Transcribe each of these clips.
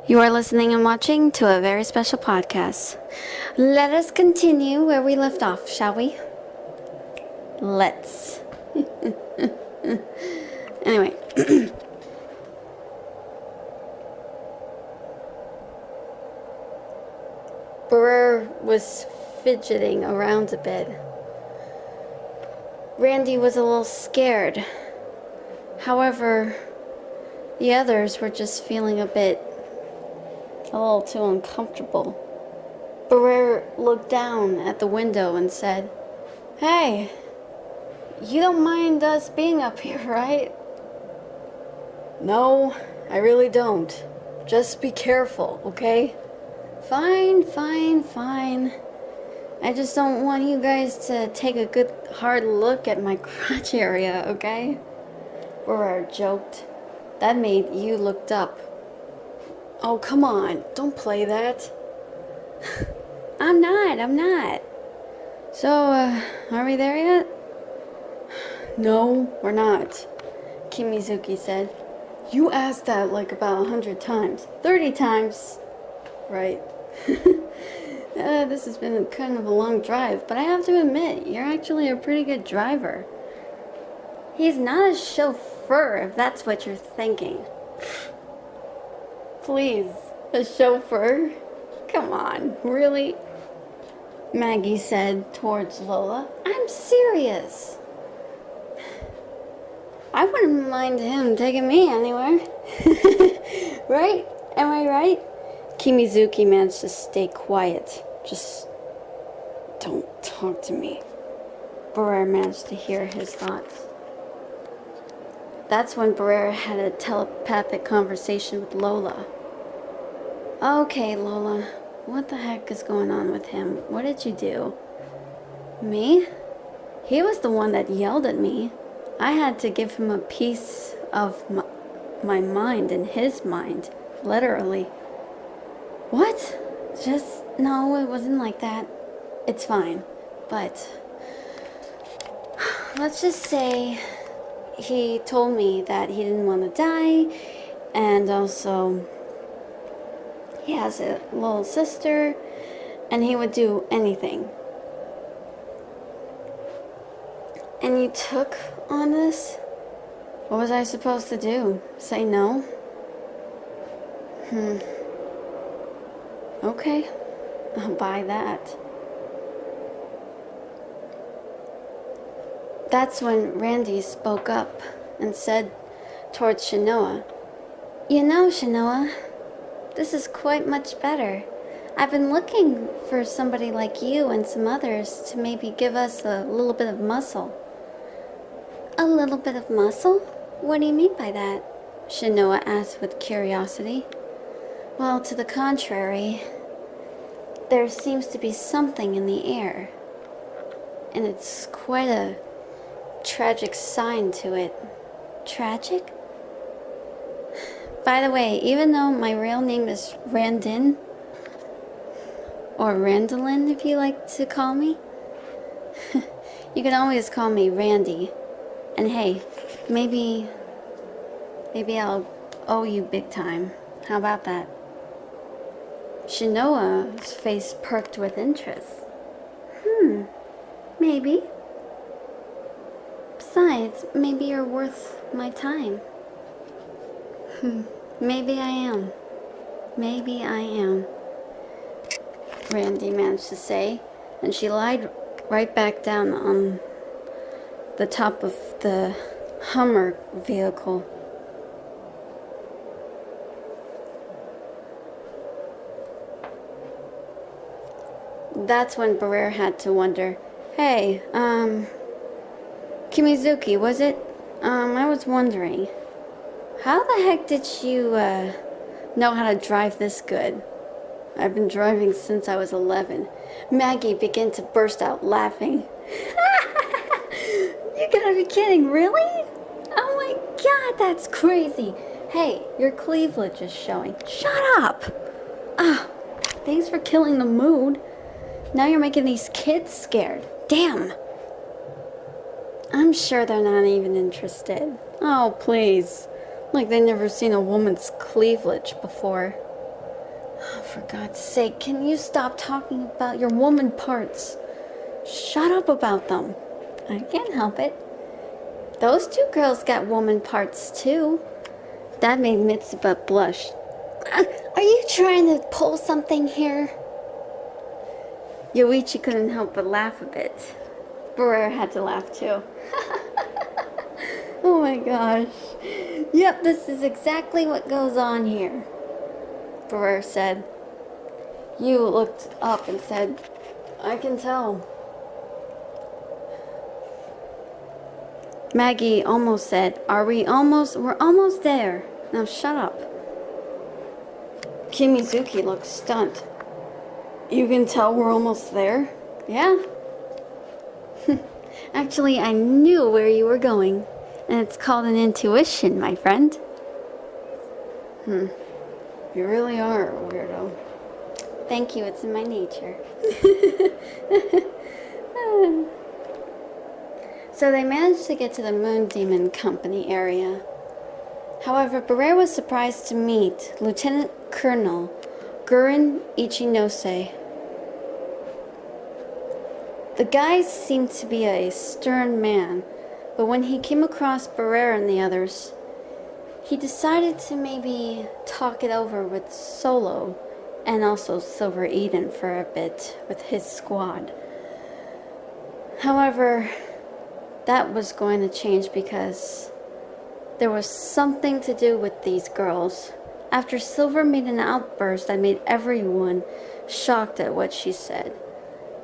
You are listening and watching to a very special podcast. Let us continue where we left off, shall we? Let's. Anyway. Briar was fidgeting around a bit. Randy was a little scared. However, the others were just feeling a little too uncomfortable. Briar looked down at the window and said, "Hey, you don't mind us being up here, right?" "No, I really don't. Just be careful, okay?" Fine. I just don't want you guys to take a good hard look at my crotch area, okay?" Briar joked. That made you looked up. "Oh, come on, don't play that." I'm not. So, are we there yet? "No, we're not," Kimizuki said. "You asked that like about 100 times. 30 times. Right." This has been kind of a long drive, but I have to admit, you're actually a pretty good driver. He's not a chauffeur, if that's what you're thinking. Please, a chauffeur? Come on, really? Maggie said towards Lola. I'm serious. I wouldn't mind him taking me anywhere. Right? Am I right? Kimizuki managed to stay quiet. Just don't talk to me. Briar managed to hear his thoughts. That's when Briar had a telepathic conversation with Lola. "Okay, Lola, what the heck is going on with him? What did you do?" "Me? He was the one that yelled at me. I had to give him a piece of my mind in his mind, literally." "What? No, it wasn't like that. It's fine, but let's just say he told me that he didn't want to die, and also he has a little sister, and he would do anything." "And you took on this? What was I supposed to do? Say no?" Okay, I'll buy that. That's when Randy spoke up and said towards Shinoa, "You know, Shinoa, this is quite much better. I've been looking for somebody like you and some others to maybe give us a little bit of muscle." "A little bit of muscle? What do you mean by that?" Shinoa asked with curiosity. "Well, to the contrary, there seems to be something in the air, and it's quite a tragic sign to it." "Tragic?" By the way, even though my real name is Randin, or Randolin if you like to call me, you can always call me Randy. And hey, maybe I'll owe you big time. How about that? Shinoa's face perked with interest. Maybe. Besides, maybe you're worth my time. Maybe I am. Randy managed to say, and she lied right back down on the top of the Hummer vehicle. That's when Briar had to wonder, "Hey, Kimizuki, was it? I was wondering, how the heck did you, know how to drive this good?" "I've been driving since I was 11. Maggie began to burst out laughing. "You gotta be kidding, really? Oh my god, that's crazy. Hey, your cleavage is showing. Shut up! Thanks for killing the mood. Now you're making these kids scared. Damn. I'm sure they're not even interested." "Oh, please. Like they've never seen a woman's cleavage before." Oh, for God's sake, can you stop talking about your woman parts? Shut up about them. I can't help it. Those two girls got woman parts too. That made Mitsuba blush. Are you trying to pull something here? Yoichi couldn't help but laugh a bit. Briar had to laugh too. Oh my gosh. Yep, this is exactly what goes on here, Briar said. Yu looked up and said, I can tell. Maggie almost said, we're almost there. Now shut up. Kimizuki looked stunned. You can tell we're almost there? Yeah. Actually, I knew where you were going, and it's called an intuition, my friend. You really are a weirdo. Thank you, it's in my nature. So they managed to get to the Moon Demon Company area. However, Briar was surprised to meet Lieutenant Colonel Guren Ichinose. The guy seemed to be a stern man, but when he came across Briar and the others, he decided to maybe talk it over with Solo and also Silver Eden for a bit with his squad. However, that was going to change because there was something to do with these girls. After Silver made an outburst that made everyone shocked at what she said.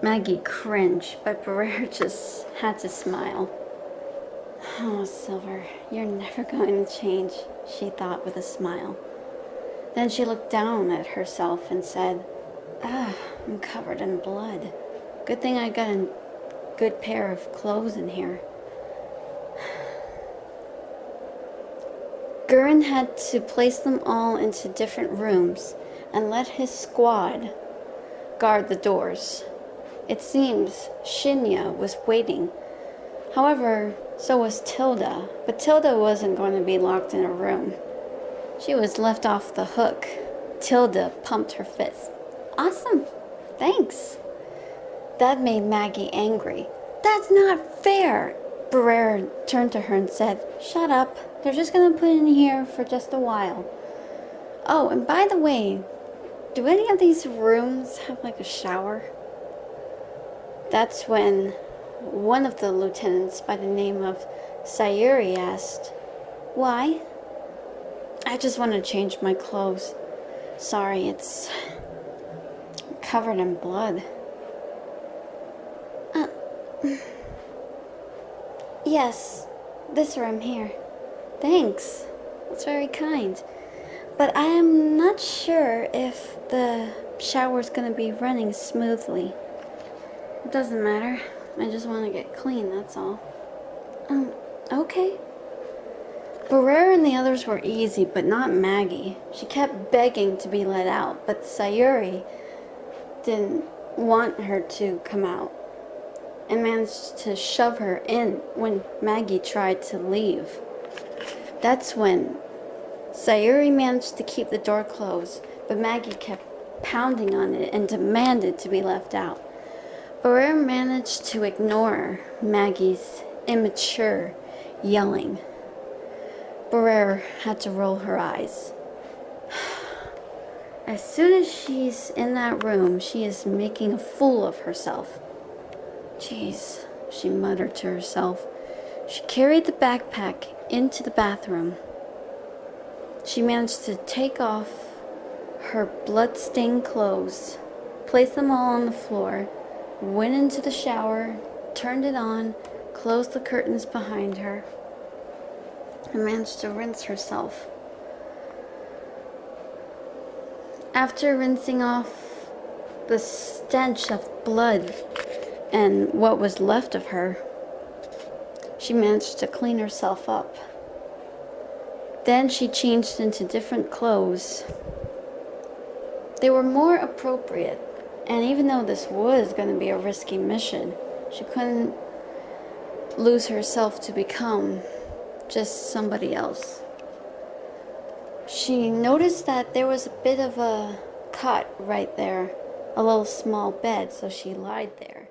Maggie cringed, but Briar just had to smile. Oh, Silver, you're never going to change, she thought with a smile. Then she looked down at herself and said, I'm covered in blood. Good thing I got a good pair of clothes in here. Guren had to place them all into different rooms and let his squad guard the doors. It seems Shinya was waiting. However, so was Tilda, but Tilda wasn't going to be locked in a room. She was left off the hook. Tilda pumped her fist. Awesome, thanks. That made Maggie angry. That's not fair. Briar turned to her and said, shut up. They're just going to put in here for just a while. Oh, and by the way, do any of these rooms have like a shower? That's when one of the lieutenants by the name of Sayuri asked, why? I just want to change my clothes. Sorry, it's covered in blood. Yes, this room here. Thanks. That's very kind. But I am not sure if the shower's going to be running smoothly. It doesn't matter. I just want to get clean, that's all. Okay. Briar and the others were easy, but not Maggie. She kept begging to be let out, but Sayuri didn't want her to come out and managed to shove her in when Maggie tried to leave. That's when Sayuri managed to keep the door closed, but Maggie kept pounding on it and demanded to be left out. Briar managed to ignore Maggie's immature yelling. Briar had to roll her eyes. As soon as she's in that room, she is making a fool of herself. Jeez, she muttered to herself. She carried the backpack into the bathroom. She managed to take off her blood-stained clothes, place them all on the floor, went into the shower, turned it on, closed the curtains behind her, and managed to rinse herself. After rinsing off the stench of blood and what was left of her, she managed to clean herself up. Then she changed into different clothes. They were more appropriate, and even though this was going to be a risky mission, she couldn't lose herself to become just somebody else. She noticed that there was a bit of a cot right there, a little small bed, so she lied there.